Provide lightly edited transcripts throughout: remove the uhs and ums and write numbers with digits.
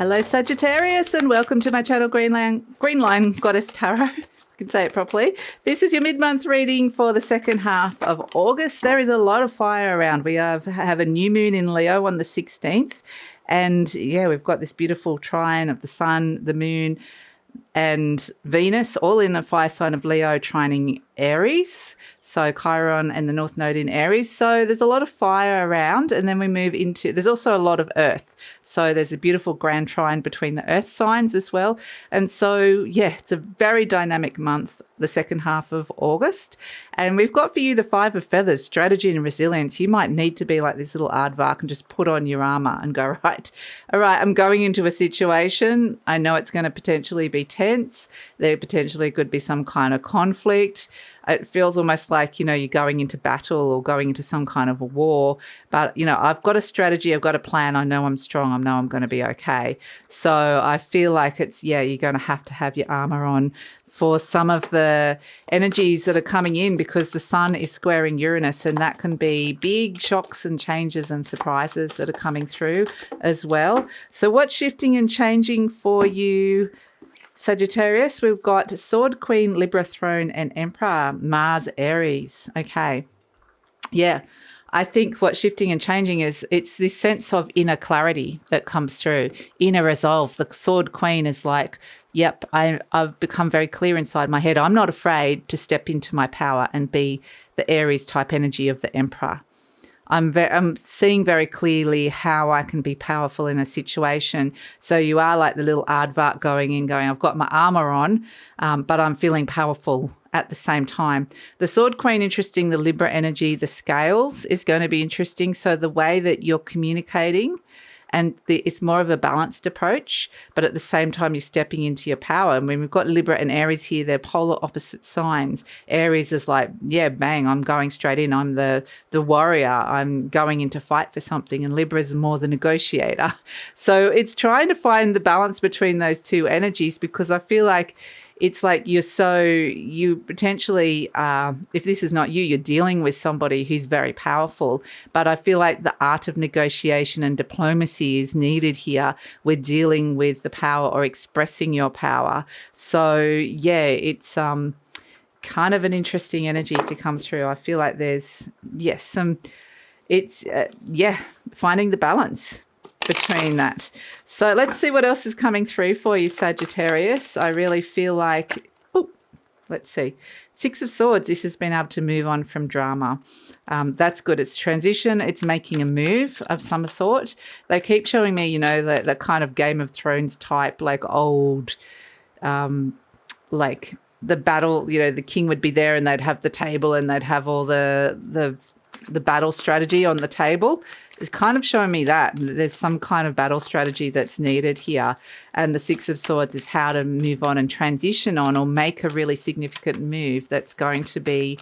Hello Sagittarius and welcome to my channel Green Line Goddess Tarot. I can say it properly. This is your mid-month reading for the second half of August. There is a lot of fire around. We have a new moon in Leo on the 16th. And yeah, we've got this beautiful trine of the sun, the moon, and Venus, all in a fire sign of Leo trining Aries. So Chiron and the North Node in Aries. So there's a lot of fire around, and then we move into, there's also a lot of earth. So there's a beautiful grand trine between the earth signs as well. And so, yeah, it's a very dynamic month, the second half of August. And we've got for you the Five of Feathers, strategy and resilience. You might need to be like this little aardvark and just put on your armor and go, right, all right, I'm going into a situation. I know it's going to potentially be tense. There potentially could be some kind of conflict. It feels almost like, you know, you're going into battle or going into some kind of a war. But, you know, I've got a strategy. I've got a plan. I know I'm strong. I know I'm going to be okay. So I feel like it's, yeah, you're going to have your armor on for some of the energies that are coming in, because the sun is squaring Uranus, and that can be big shocks and changes and surprises that are coming through as well. So what's shifting and changing for you, Sagittarius? We've got Sword, Queen, Libra, Throne, and Emperor, Mars, Aries. Okay. Yeah. I think what's shifting and changing is it's this sense of inner clarity that comes through, inner resolve. The Sword Queen is like, yep, I've become very clear inside my head. I'm not afraid to step into my power and be the Aries type energy of the Emperor. I'm seeing very clearly how I can be powerful in a situation. So you are like the little aardvark going in, going, I've got my armor on, but I'm feeling powerful at the same time. The Sword Queen, interesting, the Libra energy, the scales is going to be interesting. So the way that you're communicating, and it's more of a balanced approach, but at the same time, you're stepping into your power. And when we've got Libra and Aries here, they're polar opposite signs. Aries is like, yeah, bang, I'm going straight in. I'm the warrior. I'm going in to fight for something. And Libra is more the negotiator. So it's trying to find the balance between those two energies, because I feel like it's like you potentially, if this is not you, you're dealing with somebody who's very powerful. But I feel like the art of negotiation and diplomacy is needed here. We're dealing with the power or expressing your power. So, yeah, it's kind of an interesting energy to come through. I feel like there's, yes, finding the balance between that. So let's see what else is coming through for you, Sagittarius. I really feel like, let's see, Six of Swords. This has been able to move on from drama. That's good. It's transition. It's making a move of some sort. They keep showing me, you know, the kind of Game of Thrones type, like old, like the battle, you know, the king would be there and they'd have the table and they'd have all the battle strategy on the table. It's kind of showing me that there's some kind of battle strategy that's needed here. And the Six of Swords is how to move on and transition on, or make a really significant move that's going to be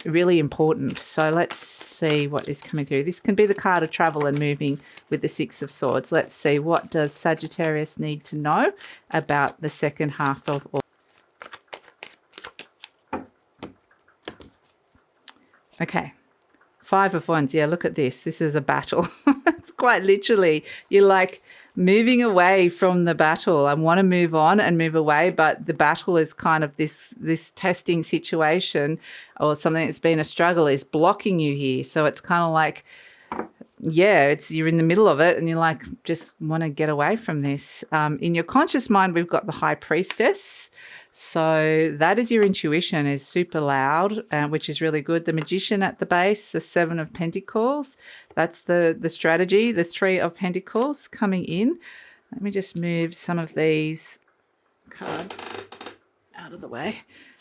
really important. So let's see what is coming through. This can be the card of travel and moving with the Six of Swords. Let's see, what does Sagittarius need to know about the second half of August? Okay. Five of Wands. Yeah, look at this. This is a battle. It's quite literally, you're like moving away from the battle. I want to move on and move away, but the battle is kind of this testing situation, or something that's been a struggle is blocking you here. So it's kind of like, yeah, you're in the middle of it and you're like, just want to get away from this. In your conscious mind, we've got the High Priestess. So that is your intuition, is super loud, which is really good. The Magician at the base, the Seven of Pentacles. That's the strategy, the Three of Pentacles coming in. Let me just move some of these cards out of the way.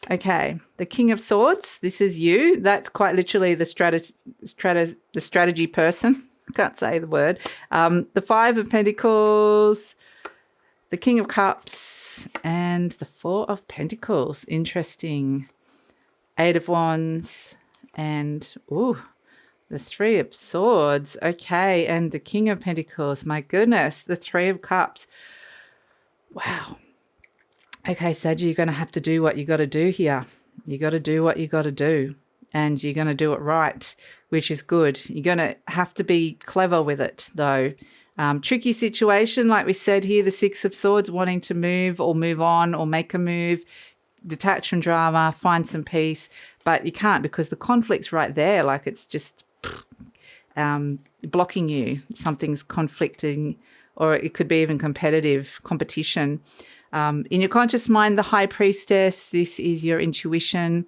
Okay, the King of Swords, this is you. That's quite literally the strategy person. Can't say the word. The Five of Pentacles, the King of Cups, and the Four of Pentacles. Interesting. Eight of Wands, and the Three of Swords. Okay, and the King of Pentacles. My goodness, the Three of Cups. Wow. Okay, Sag, you're going to have to do what you got to do here. You got to do what you got to do, and you're going to do it right, which is good. You're going to have to be clever with it, though. Tricky situation, like we said here, the Six of Swords, wanting to move or move on or make a move, detach from drama, find some peace, but you can't because the conflict's right there. Like it's just blocking you. Something's conflicting, or it could be even competition. In your conscious mind, the High Priestess, this is your intuition.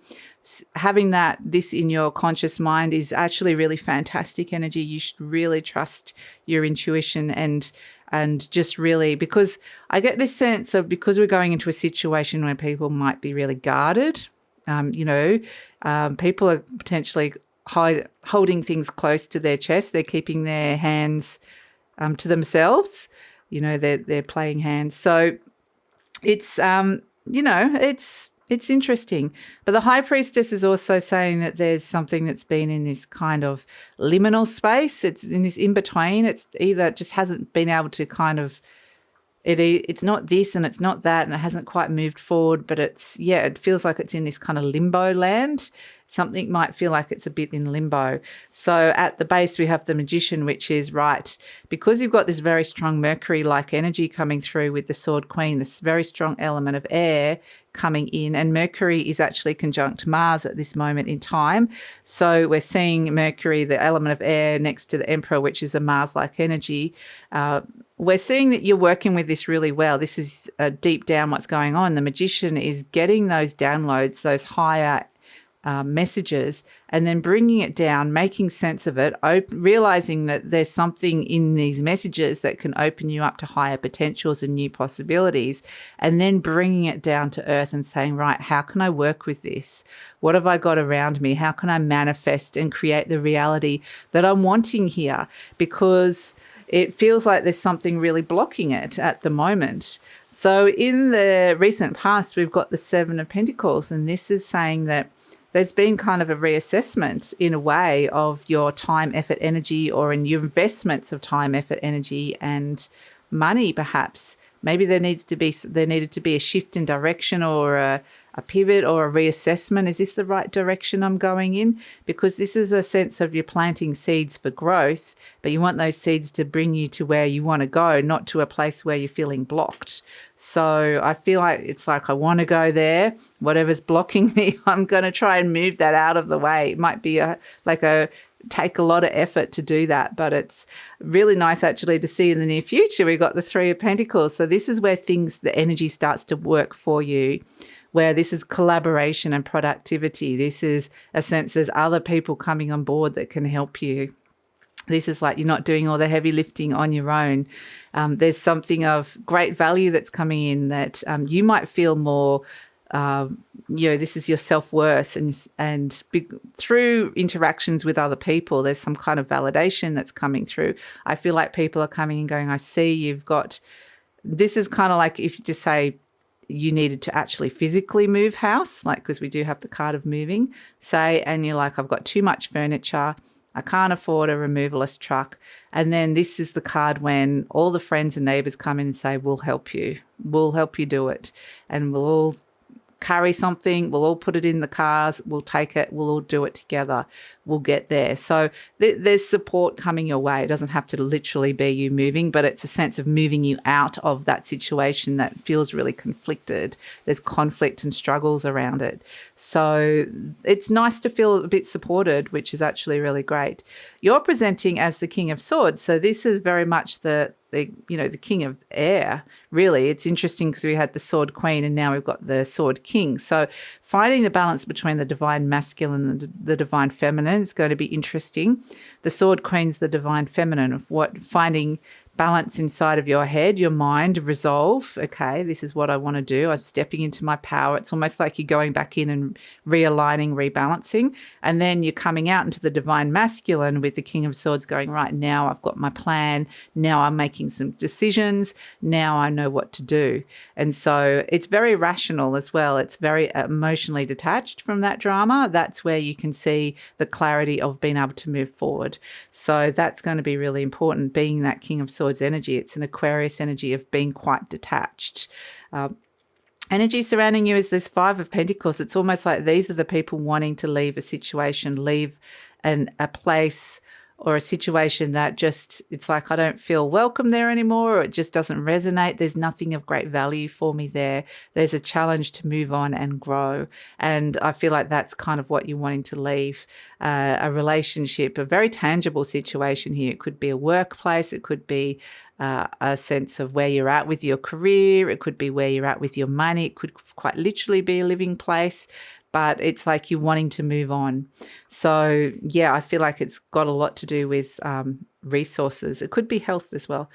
Having this in your conscious mind is actually really fantastic energy. You should really trust your intuition and just really, because I get this sense of, because we're going into a situation where people might be really guarded, people are potentially holding things close to their chest. They're keeping their hands to themselves. They're playing hands. So it's, it's interesting. But the High Priestess is also saying that there's something that's been in this kind of liminal space. It's in this in-between. It's either just hasn't been able to kind of, it's not this and it's not that, and it hasn't quite moved forward, but it feels like it's in this kind of limbo land. Something might feel like it's a bit in limbo. So at the base, we have the Magician, which is right, because you've got this very strong Mercury-like energy coming through with the Sword Queen, this very strong element of air coming in, and Mercury is actually conjunct Mars at this moment in time. So we're seeing Mercury, the element of air, next to the Emperor, which is a Mars-like energy. We're seeing that you're working with this really well. This is deep down what's going on. The Magician is getting those downloads, those higher messages, and then bringing it down, making sense of it, realizing that there's something in these messages that can open you up to higher potentials and new possibilities, and then bringing it down to earth and saying, right, how can I work with this? What have I got around me? How can I manifest and create the reality that I'm wanting here? Because it feels like there's something really blocking it at the moment. So in the recent past, we've got the Seven of Pentacles, and this is saying that there's been kind of a reassessment in a way of your time, effort, energy, or in your investments of time, effort, energy, and money, perhaps. Maybe there needed to be a shift in direction, or a pivot, or a reassessment. Is this the right direction I'm going in? Because this is a sense of you're planting seeds for growth, but you want those seeds to bring you to where you want to go, not to a place where you're feeling blocked. So I feel like it's like I want to go there. Whatever's blocking me, I'm going to try and move that out of the way. It might be take a lot of effort to do that, but it's really nice actually to see in the near future we've got the Three of Pentacles. So this is where the energy starts to work for you, where this is collaboration and productivity. This is a sense there's other people coming on board that can help you. This is like you're not doing all the heavy lifting on your own. There's something of great value that's coming in that you might feel more, this is your self-worth, and through interactions with other people, there's some kind of validation that's coming through. I feel like people are coming and going, I see you've got, this is kind of like if you just say, you needed to actually physically move house, like, because we do have the card of moving, say, and you're like, I've got too much furniture, I can't afford a removalist truck. And then this is the card when all the friends and neighbours come in and say, we'll help you do it. And we'll all carry something, we'll all put it in the cars, we'll take it, we'll all do it together, we'll get there. So there's support coming your way. It doesn't have to literally be you moving, but it's a sense of moving you out of that situation that feels really conflicted. There's conflict and struggles around it. So it's nice to feel a bit supported, which is actually really great. You're presenting as the King of Swords, so this is very much the King of Air, really. It's interesting because we had the Sword Queen and now we've got the Sword King. So finding the balance between the divine masculine and the divine feminine is going to be interesting. The Sword Queen's the divine feminine of finding balance inside of your head, your mind, resolve. Okay, this is what I want to do. I'm stepping into my power. It's almost like you're going back in and realigning, rebalancing. And then you're coming out into the divine masculine with the King of Swords going, right, now I've got my plan. Now I'm making some decisions. Now I know what to do. And so it's very rational as well. It's very emotionally detached from that drama. That's where you can see the clarity of being able to move forward. So that's going to be really important, being that King of Swords energy. It's an Aquarius energy of being quite detached. Energy surrounding you is this Five of Pentacles. It's almost like these are the people wanting to leave a situation, leave a place or a situation that just, it's like I don't feel welcome there anymore, or it just doesn't resonate. There's nothing of great value for me there. There's a challenge to move on and grow. And I feel like that's kind of what you're wanting to leave. A relationship, a very tangible situation here. It could be a workplace. It could be a sense of where you're at with your career. It could be where you're at with your money. It could quite literally be a living place. But it's like you're wanting to move on. So, yeah, I feel like it's got a lot to do with resources. It could be health as well.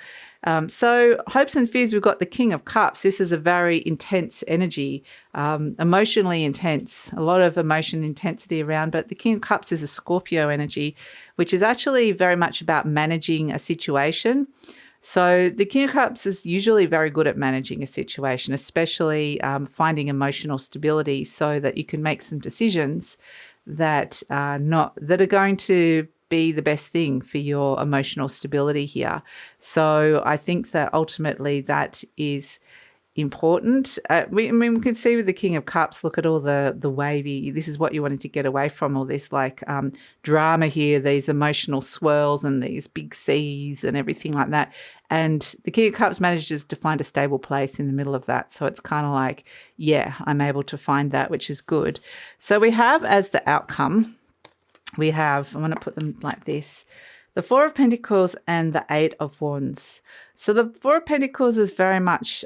So hopes and fears, we've got the King of Cups. This is a very intense energy, emotionally intense, a lot of emotion intensity around. But the King of Cups is a Scorpio energy, which is actually very much about managing a situation. So the King of Cups is usually very good at managing a situation, especially finding emotional stability so that you can make some decisions that are going to be the best thing for your emotional stability here. So I think that ultimately that is important. We can see with the King of Cups, look at all the wavy, this is what you wanted to get away from, all this like drama here, these emotional swirls and these big seas and everything like that. And the King of Cups manages to find a stable place in the middle of that. So it's kind of like, yeah, I'm able to find that, which is good. So we have as the outcome, we have, I'm going to put them like this, the Four of Pentacles and the Eight of Wands. So the Four of Pentacles is very much,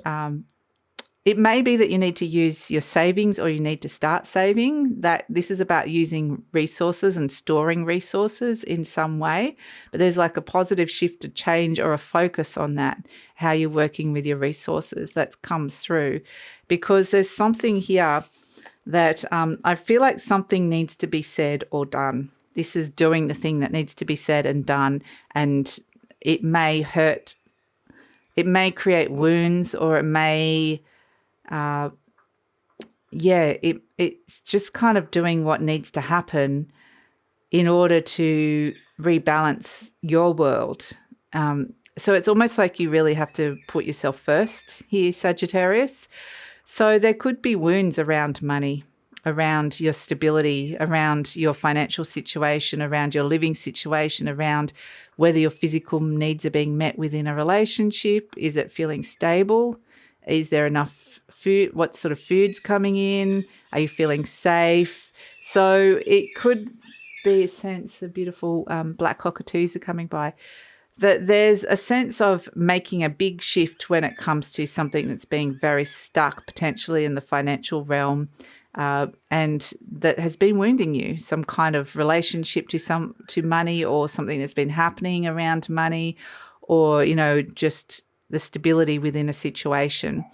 it may be that you need to use your savings or you need to start saving. That this is about using resources and storing resources in some way. But there's like a positive shift, a change or a focus on that, how you're working with your resources that comes through. Because there's something here that I feel like something needs to be said or done. This is doing the thing that needs to be said and done, and it may hurt. It may create wounds, or it may, it's just kind of doing what needs to happen in order to rebalance your world. So it's almost like you really have to put yourself first here, Sagittarius. So there could be wounds around money, around your stability, around your financial situation, around your living situation, around whether your physical needs are being met within a relationship. Is it feeling stable? Is there enough food? What sort of food's coming in? Are you feeling safe? So it could be a sense, the beautiful black cockatoos are coming by, that there's a sense of making a big shift when it comes to something that's being very stuck potentially in the financial realm, and that has been wounding you, some kind of relationship to money, or something that's been happening around money, or, you know, just the stability within a situation.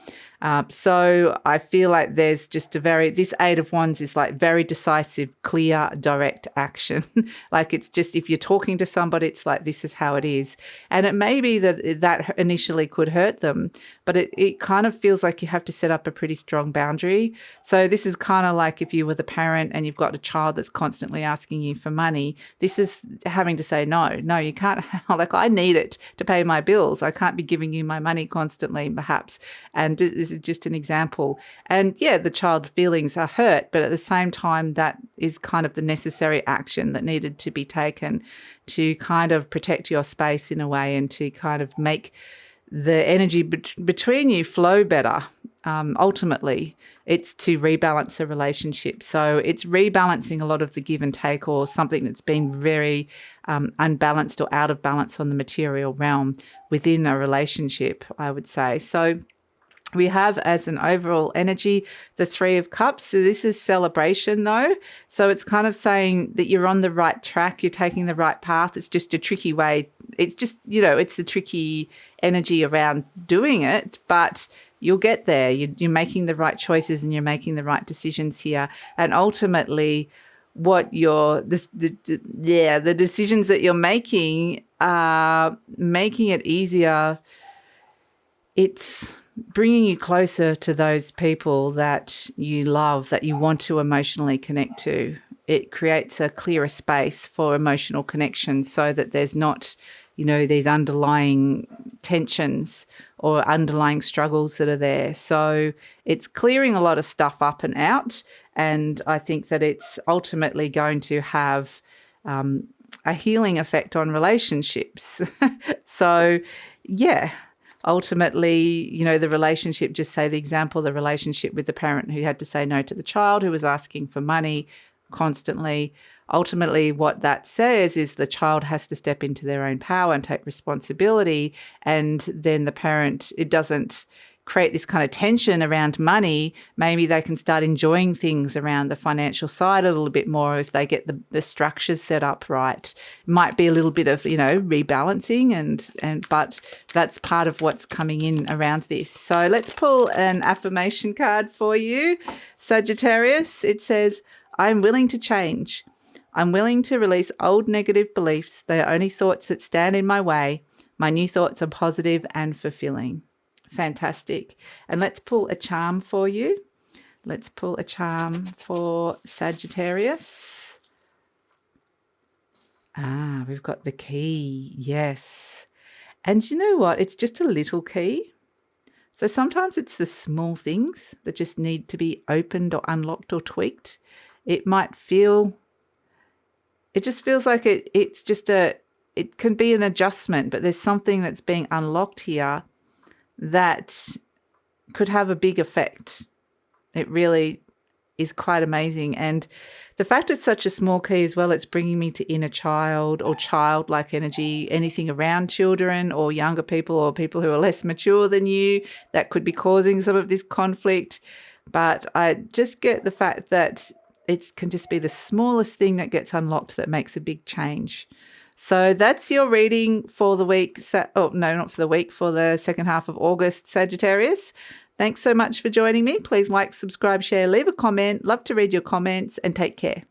So I feel like there's just this Eight of Wands is like very decisive, clear, direct action. Like it's just, if you're talking to somebody, it's like, this is how it is. And it may be that initially could hurt them, but it kind of feels like you have to set up a pretty strong boundary. So this is kind of like if you were the parent and you've got a child that's constantly asking you for money, this is having to say, no, you can't, like, I need it to pay my bills. I can't be giving you my money constantly, perhaps. And this is just an example. And yeah, the child's feelings are hurt, but at the same time, that is kind of the necessary action that needed to be taken to kind of protect your space in a way, and to kind of make the energy between you flow better. Ultimately, it's to rebalance a relationship. So it's rebalancing a lot of the give and take, or something that's been very unbalanced or out of balance on the material realm within a relationship, I would say. So we have as an overall energy the Three of Cups. So this is celebration though. So it's kind of saying that you're on the right track, you're taking the right path. It's just a tricky way. It's just, it's the tricky energy around doing it, but you'll get there. You're making the right choices and you're making the right decisions here. And ultimately, the decisions that you're making are making it easier. It's bringing you closer to those people that you love, that you want to emotionally connect to. It creates a clearer space for emotional connection, so that there's not, these underlying tensions or underlying struggles that are there. So it's clearing a lot of stuff up and out. And I think that it's ultimately going to have a healing effect on relationships. So, yeah, ultimately, you know, the relationship, just say the example, the relationship with the parent who had to say no to the child who was asking for money constantly. Ultimately, what that says is the child has to step into their own power and take responsibility. And then the parent, it doesn't create this kind of tension around money. Maybe they can start enjoying things around the financial side a little bit more if they get the structures set up right. It might be a little bit of, you know, rebalancing but that's part of what's coming in around this. So let's pull an affirmation card for you, Sagittarius. It says, I'm willing to change. I'm willing to release old negative beliefs. They are only thoughts that stand in my way. My new thoughts are positive and fulfilling. Fantastic. And let's pull a charm for you. Let's pull a charm for Sagittarius. We've got the key. Yes. And you know what? It's just a little key. So sometimes it's the small things that just need to be opened or unlocked or tweaked. It just feels like it can be an adjustment, but there's something that's being unlocked here that could have a big effect. It really is quite amazing. And the fact it's such a small key as well, it's bringing me to inner child or childlike energy, anything around children or younger people or people who are less mature than you that could be causing some of this conflict. But I just get the fact that it can just be the smallest thing that gets unlocked that makes a big change. So that's your reading for the week. Not for the week, for the second half of August, Sagittarius. Thanks so much for joining me. Please like, subscribe, share, leave a comment. Love to read your comments and take care.